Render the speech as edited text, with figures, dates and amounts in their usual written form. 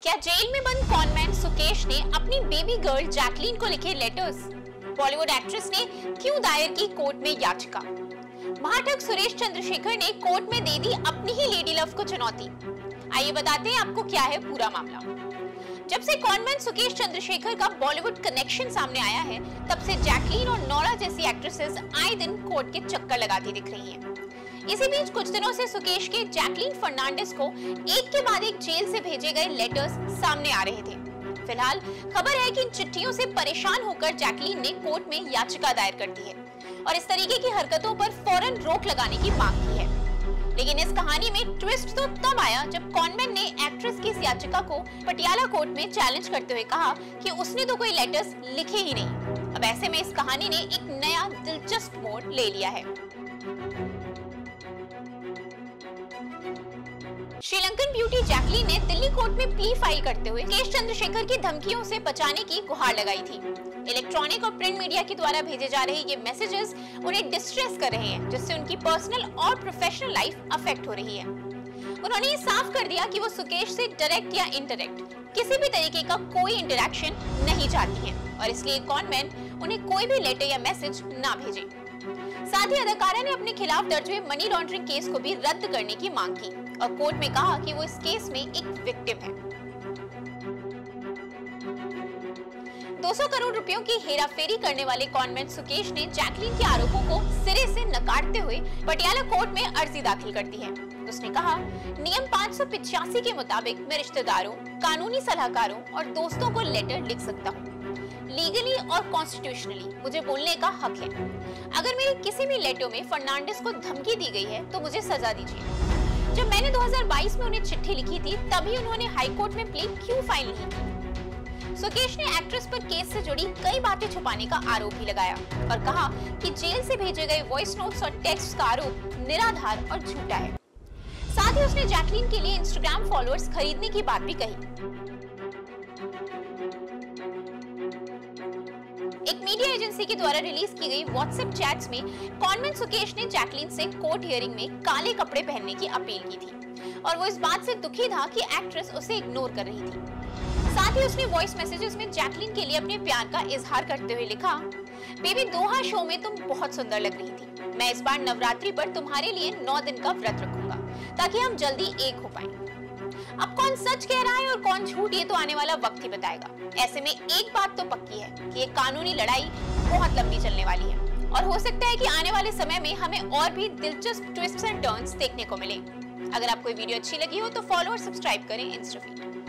क्या जेल में बंद कॉनमैन सुकेश ने अपनी बेबी गर्ल जैकलीन को लिखे लेटर्स? बॉलीवुड एक्ट्रेस ने क्यों दायर की कोर्ट में याचिका? महाठग सुरेश चंद्रशेखर ने कोर्ट में दे दी अपनी ही लेडी लव को चुनौती। आइए बताते हैं आपको क्या है पूरा मामला। जब से कॉनमैन सुकेश चंद्रशेखर का बॉलीवुड कनेक्शन सामने आया है, तब से जैकलीन और नोरा जैसी एक्ट्रेसेस आए दिन कोर्ट के चक्कर लगाती दिख रही हैं। इसी बीच कुछ दिनों से सुकेश के जैकलीन फर्नांडिस को एक के बाद एक जेल से भेजे गए लेटर्स सामने आ रहे थे। फिलहाल खबर है कि इन चिट्ठियों से परेशान होकर जैकलीन ने कोर्ट में याचिका दायर कर दी है और इस तरीके की हरकतों पर फौरन रोक लगाने की मांग की है। लेकिन इस कहानी में ट्विस्ट तो तब आया जब कॉनमैन ने एक्ट्रेस की इस याचिका को पटियाला कोर्ट में चैलेंज करते हुए कहा कि उसने तो कोई लेटर्स लिखे ही नहीं। अब ऐसे में इस कहानी ने एक नया दिलचस्प मोड़ ले लिया है। श्रीलंकन ब्यूटी जैकलीन ने दिल्ली कोर्ट में प्ली फाइल करते हुए सुकेश चंद्रशेखर की धमकियों से बचाने की गुहार लगाई थी। इलेक्ट्रॉनिक और प्रिंट मीडिया के द्वारा भेजे जा रहे ये मैसेजेस उन्हें डिस्ट्रेस कर रहे हैं, जिससे उनकी पर्सनल और प्रोफेशनल लाइफ अफेक्ट हो रही है। उन्होंने ये साफ कर दिया कि वो सुकेश से डायरेक्ट या इनडायरेक्ट किसी भी तरीके का कोई इंटरेक्शन नहीं चाहती हैं और इसलिए कॉनमैन उन्हें कोई भी लेटर या मैसेज ना भेजे। साथ ही अदाकारा ने अपने खिलाफ दर्ज हुए मनी लॉन्ड्रिंग केस को भी रद्द करने की मांग की और कोर्ट में कहा कि वो इस केस में एक विक्टिम है। 200 करोड़ रुपयों की हेराफेरी करने वाले कॉनमैन सुकेश ने जैकलीन के आरोपों को सिरे से नकारते हुए पटियाला कोर्ट में अर्जी दाखिल कर दी है। उसने कहा, नियम 585 के मुताबिक मैं रिश्तेदारों, कानूनी सलाहकारों और दोस्तों को लेटर लिख सकता हूँ। लीगली और कॉन्स्टिट्यूशनली मुझे बोलने का हक है। अगर मेरे किसी भी लेटर में फर्नांडिस को धमकी दी गई है तो मुझे सजा दीजिए। जब मैंने 2022 में उन्हें चिट्ठी लिखी थी, तभी उन्होंने हाई कोर्ट में प्ली क्यों फाइल नहीं की? सुकेश ने एक्ट्रेस पर केस से जुड़ी कई बातें छुपाने का आरोप भी लगाया और कहा कि जेल से भेजे गए वॉइस नोट्स और टेक्स्ट का आरोप निराधार और झूठा है। साथ ही उसने जैकलीन के लिए इंस्टाग्राम फॉलोअर्स खरीदने की बात भी कही। एक मीडिया एजेंसी के द्वारा रिलीज की गई व्हाट्सएप चैट्स में कॉनमैन सुकेश ने जैकलीन से कोर्ट हियरिंग में काले कपड़े पहनने की अपील की थी और वो इस बात से दुखी था कि एक्ट्रेस उसे इग्नोर कर रही थी। साथ ही उसने वॉइस मैसेजेस में जैकलीन के लिए अपने प्यार का इजहार करते हुए लिखा, बेबी दोहा शो में तुम बहुत सुंदर लग रही थी। मैं इस बार नवरात्रि पर तुम्हारे लिए 9 दिन का व्रत रखूंगा ताकि हम जल्दी एक हो पाएं। अब कौन सच कह रहा है और कौन झूठ, ये तो आने वाला वक्त ही बताएगा। ऐसे में एक बात तो पक्की है कि ये कानूनी लड़ाई बहुत लंबी चलने वाली है और हो सकता है कि आने वाले समय में हमें और भी दिलचस्प ट्विस्ट्स एंड टर्न्स देखने को मिले। अगर आपको ये वीडियो अच्छी लगी हो तो फॉलो और सब्सक्राइब करें इंस्टाफीड।